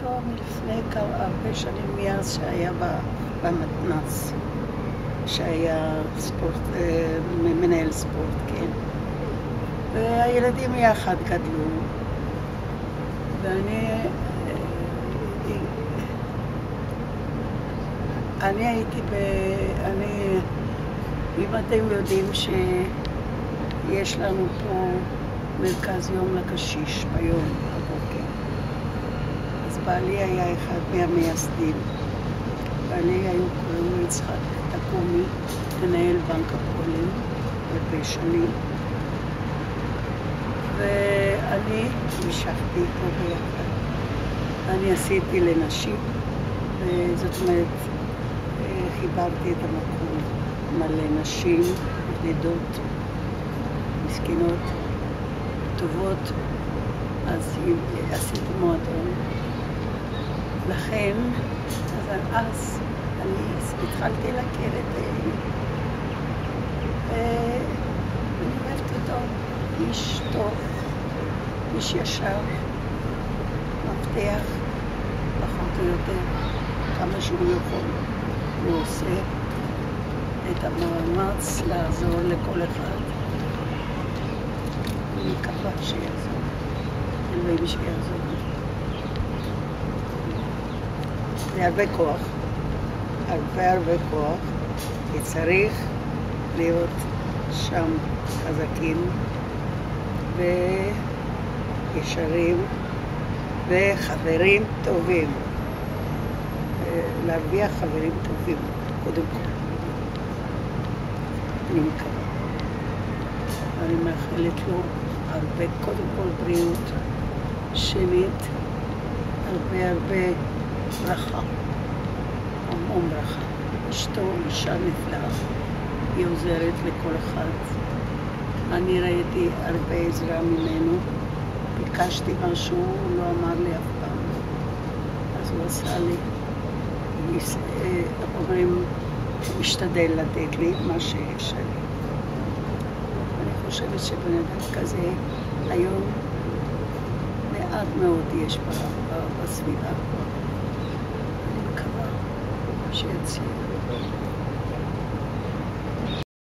אותו מלפני הרבה שנים, מאז שהיה במתנ"ס, שהיה מנהל ספורט, כן. והילדים יחד גדלו, ואני הייתי אם אתם יודעים שיש לנו פה מרכז יום לקשיש ביום בבוקר, אז בעלי היה אחד מהמייסדים. בעלי היו קוראים לו יצחק תקומי, מנהל בנק הפועלים הרבה שנים, ואני המשכתי איתו ביחד. אני עשיתי לנשים, וזאת אומרת, חיברתי את המקום מלא נשים, ילידות, מסכנות, טובות, אז עשיתי מועדון. לכן, אז אני התחלתי להכיר את אני אוהבת אותו, איש טוב, איש ישר, מבטיח, פחות או יותר, כמה שהוא יכול. הוא עושה את המאמץ לעזור לכל אחד. אני מקווה שיעזור, אלוהים שיעזור. זה הרבה כוח, הרבה כוח, כי צריך להיות שם חזקים וישרים וחברים טובים. להרוויח חברים טובים, קודם כל. אני מקווה. אני מאחלת לו הרבה, קודם כל בריאות, שנית, הרבה ברכה, המון ברכה. אשתו אישה נפלאה, היא עוזרת לכל אחד. אני ראיתי הרבה עזרה ממנו, ביקשתי משהו, הוא לא אמר לי אף פעם. אז הוא עשה לי. אומרים, משתדל לתת לי מה שיש לי. אני חושבת שבן אדם כזה היום מעט מאוד יש בסביבה. אני מקווה שיציע.